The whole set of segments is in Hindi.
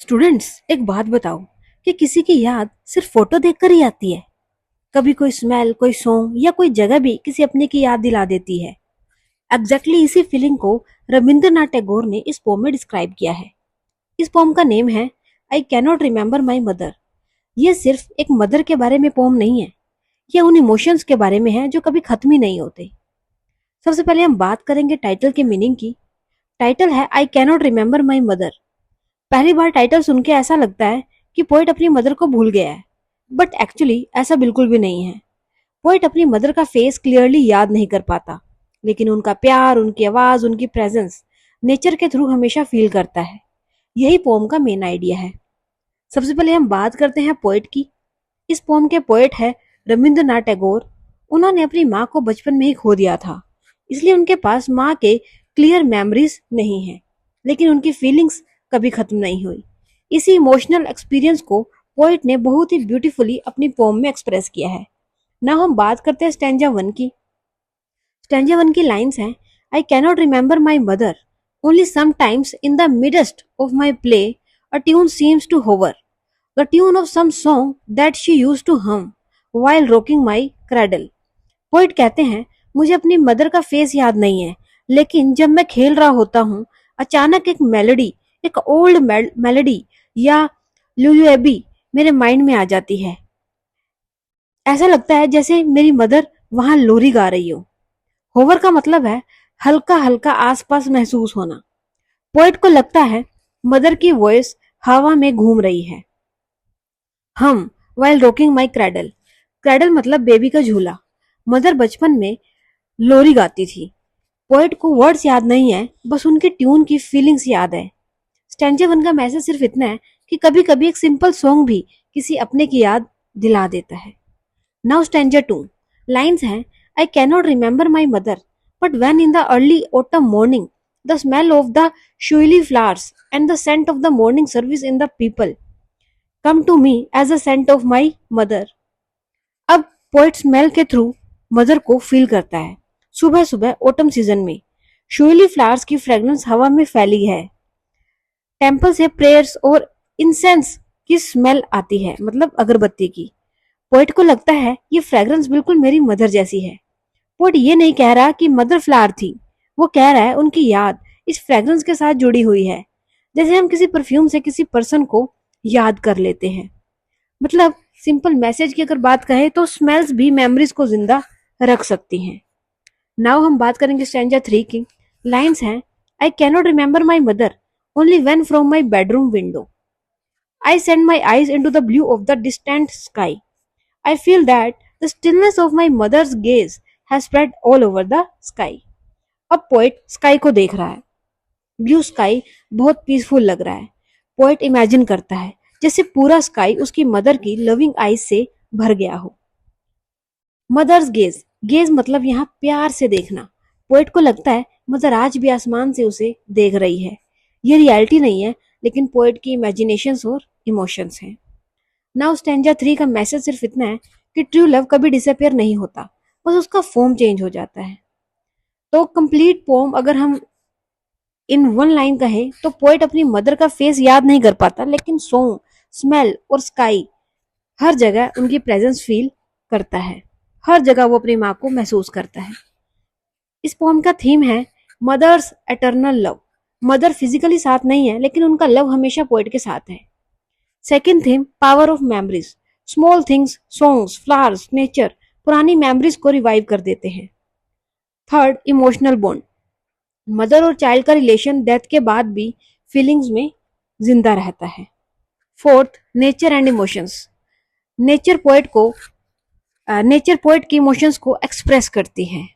स्टूडेंट्स, एक बात बताओ कि किसी की याद सिर्फ फोटो देखकर ही आती है। कभी कोई स्मेल, कोई सॉन्ग या कोई जगह भी किसी अपने की याद दिला देती है। इसी फीलिंग को रविंद्रनाथ टैगोर ने इस पोम में डिस्क्राइब किया है। इस पोम का नेम है आई कैनॉट रिमेम्बर माई मदर। ये सिर्फ एक मदर के बारे में पोम नहीं है, ये उन इमोशंस के बारे में है जो कभी खत्म ही नहीं होते। सबसे पहले हम बात करेंगे टाइटल के मीनिंग की। टाइटल है आई कैनॉट रिमेम्बर माई मदर। पहली बार टाइटल सुन के ऐसा लगता है कि पोइट अपनी मदर को भूल गया है, बट एक्चुअली ऐसा बिल्कुल भी नहीं है। पोइट अपनी मदर का फेस क्लियरली याद नहीं कर पाता, लेकिन उनका प्यार, उनकी आवाज, उनकी प्रेजेंस नेचर के थ्रू हमेशा फील करता है। यही पोम का मेन आइडिया है। सबसे पहले हम बात करते हैं पोइट की। इस पोम के पोइट है रविंद्रनाथ टैगोर। उन्होंने अपनी माँ को बचपन में ही खो दिया था, इसलिए उनके पास माँ के क्लियर मेमोरीज नहीं है, लेकिन उनकी फीलिंग्स कभी खत्म नहीं हुई। इसी इमोशनल एक्सपीरियंस को पोइट ने बहुत ही ब्यूटीफुली अपनी पोम में एक्सप्रेस किया है। ना हम बात करते हैं स्टैंजा वन की। स्टैंजा वन की लाइंस हैं, I cannot remember my mother only sometimes in the midst of my play a tune seems to hover the tune of some song that she used to hum while rocking my cradle. Poet कहते हैं, मुझे अपनी मदर का फेस याद नहीं है, लेकिन जब मैं खेल रहा होता हूँ, अचानक एक मेलोडी, एक ओल्ड मेलोडी या लुलुएबी मेरे माइंड में आ जाती है। ऐसा लगता है जैसे मेरी मदर वहां लोरी गा रही हो। होवर का मतलब है हल्का हल्का आसपास महसूस होना। पोइट को लगता है मदर की वॉइस हवा में घूम रही है। हम while rocking my cradle. Cradle मतलब बेबी का झूला। मदर बचपन में लोरी गाती थी। पोएट को वर्ड्स याद नहीं है, बस उनकी ट्यून की फीलिंग्स याद है। स्टैंजा वन का मैसेज सिर्फ इतना है कि कभी कभी एक सिंपल सॉन्ग भी किसी अपने की याद दिला देता है। Now stanza two. लाइन्स हैं, I cannot remember my mother but when in the early autumn morning the smell of the shiuli flowers and the scent of the morning service in the people come to me as a scent of my mother. अब पोइट स्मेल के थ्रू मदर को फील करता है। सुबह सुबह ऑटम सीजन में शुइली फ्लावर्स की फ्रेग्रेंस हवा में फैली है। टेम्पल से प्रेयर्स और इंसेंस की स्मेल आती है, मतलब अगरबत्ती की। पोइट को लगता है ये फ्रेग्रेंस बिल्कुल मेरी मदर जैसी है। पोइट ये नहीं कह रहा कि मदर फ्लावर थी, वो कह रहा है उनकी याद इस फ्रेग्रेंस के साथ जुड़ी हुई है, जैसे हम किसी परफ्यूम से किसी पर्सन को याद कर लेते हैं। मतलब सिंपल मैसेज की अगर बात कहें तो स्मेल्स भी मेमोरीज को जिंदा रख सकती हैं। नाउ हम बात करेंगे स्टैंजा थ्री की। लाइन्स हैं, I cannot remember my mother only when from my bedroom window I send my eyes into the blue of the distant sky I feel that the stillness of my mother's gaze has spread all over the sky. अब पोइट स्काई को देख रहा है। ब्लू स्काई बहुत पीसफुल लग रहा है। पोइट इमेजिन करता है जैसे पूरा स्काई उसकी मदर की लविंग आईज से भर गया हो। मदर्स गेज, गेज मतलब यहाँ प्यार से देखना। पोइट को लगता है मदर आज भी आसमान से उसे देख रही है। ये रियलिटी नहीं है, लेकिन पोइट की इमेजिनेशंस और इमोशंस हैं। नाउ स्टैंजा थ्री का मैसेज सिर्फ इतना है कि ट्रू लव कभी डिसअपियर नहीं होता, बस उसका फॉर्म चेंज हो जाता है। तो कंप्लीट पोम अगर हम इन वन लाइन कहें तो पोइट अपनी मदर का फेस याद नहीं कर पाता, लेकिन सॉन्ग, स्मेल और स्काई हर जगह उनकी प्रेजेंस फील करता है। हर जगह वो अपनी माँ को महसूस करता है। इस पोम का थीम है mother's eternal love. Mother physically साथ नहीं है, लेकिन उनका लव हमेशा पोइट के साथ है। Second theme power of memories. Small things, songs, flowers, nature पुरानी मेमोरीज को रिवाइव कर देते हैं। Third, emotional bond. मदर और चाइल्ड का रिलेशन डेथ के बाद भी फीलिंग्स में जिंदा रहता है। Fourth, nature and emotions. Nature poet को नेचर पोइट की इमोशंस को एक्सप्रेस करती है।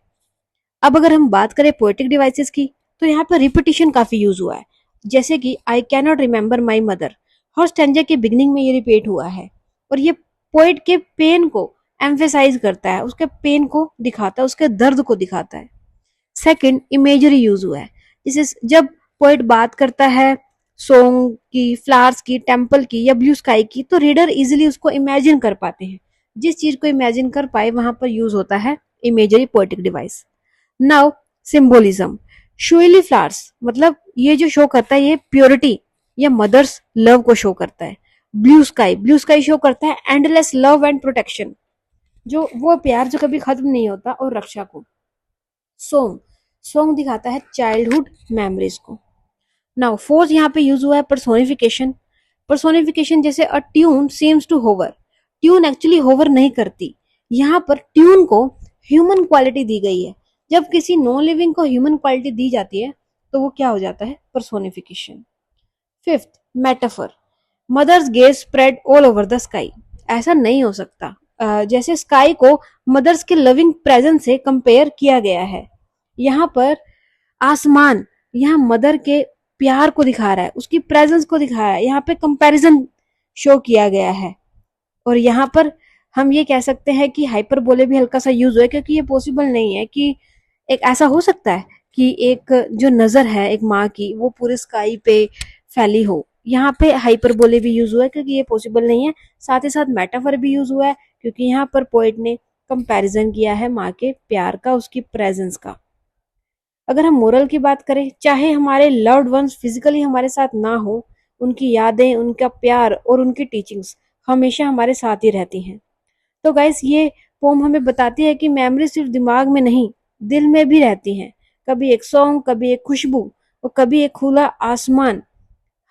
अब अगर हम बात करें पोएटिक डिवाइसेस की, तो यहाँ पर रिपीटिशन काफी यूज हुआ है। जैसे कि आई cannot remember my mother, her stanza के बिगनिंग में ये रिपीट हुआ है, और ये पोइट के पेन को एम्फेसाइज करता है, उसके पेन को दिखाता है, उसके दर्द को दिखाता है। सेकंड, इमेजरी यूज हुआ है। जैसे जब पोइट बात करता है सॉन्ग की, फ्लावर्स की, टेम्पल की या ब्लू स्काई की, तो रीडर इजिली उसको इमेजिन कर पाते हैं। जिस चीज को इमेजिन कर पाए वहां पर यूज होता है imagery poetic device. Now symbolism. Shiuli flowers मतलब ये जो शो करता है ये प्योरिटी या मदर्स लव को शो करता है। ब्लू स्काई शो करता है एंडलेस लव एंड प्रोटेक्शन, जो वो प्यार जो कभी खत्म नहीं होता, और रक्षा को। सॉन्ग सॉन्ग दिखाता है चाइल्डहुड मेमोरीज को। नाउ फोर्थ यहाँ पे यूज हुआ है पर्सोनिफिकेशन। पर्सोनिफिकेशन जैसे a tune seems to hover, tune actually hover नहीं करती। यहाँ पर ट्यून को ह्यूमन क्वालिटी दी गई है। जब किसी नॉन लिविंग को ह्यूमन क्वालिटी दी जाती है तो वो क्या हो जाता है, personification. Fifth, metaphor. Mother's gaze spread all over the sky. ऐसा नहीं हो सकता। जैसे स्काई को मदर्स के लविंग प्रेजेंस से कंपेयर किया गया है। यहाँ पर आसमान यहाँ मदर के प्यार को दिखा रहा है, उसकी प्रेजेंस को दिखा रहा है। यहाँ पे कंपैरिजन शो किया गया है। और यहाँ पर हम ये कह सकते हैं कि हाइपरबोले भी हल्का सा यूज हुआ है, क्योंकि ये पॉसिबल नहीं है कि एक ऐसा हो सकता है कि एक जो नजर है एक माँ की वो पूरे स्काई पे फैली हो। यहाँ पे हाइपरबोले भी यूज हुआ है क्योंकि ये पॉसिबल नहीं है। साथ ही साथ मेटाफर भी यूज हुआ है क्योंकि यहाँ पर पोएट ने कंपैरिजन किया है माँ के प्यार का, उसकी प्रेजेंस का। अगर हम मोरल की बात करें, चाहे हमारे लव्ड वंस फिजिकली हमारे साथ ना हो, उनकी यादें, उनका प्यार और उनकी टीचिंग्स हमेशा हमारे साथ ही रहती हैं। तो गाइस, ये पोम हमें बताती है कि मेमोरी सिर्फ दिमाग में नहीं, दिल में भी रहती हैं। कभी एक सॉन्ग, कभी एक खुशबू और कभी एक खुला आसमान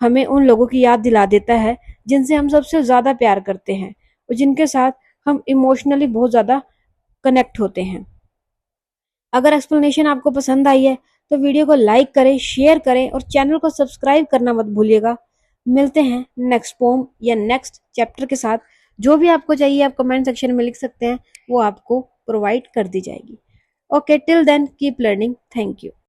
हमें उन लोगों की याद दिला देता है जिनसे हम सबसे ज्यादा प्यार करते हैं और जिनके साथ हम इमोशनली बहुत ज्यादा कनेक्ट होते हैं। अगर एक्सप्लेनेशन आपको पसंद आई है तो वीडियो को लाइक करें, शेयर करें और चैनल को सब्सक्राइब करना मत भूलिएगा। मिलते हैं नेक्स्ट पोम या नेक्स्ट चैप्टर के साथ। जो भी आपको चाहिए आप कमेंट सेक्शन में लिख सकते हैं, वो आपको प्रोवाइड कर दी जाएगी। Okay, till then keep learning. Thank you.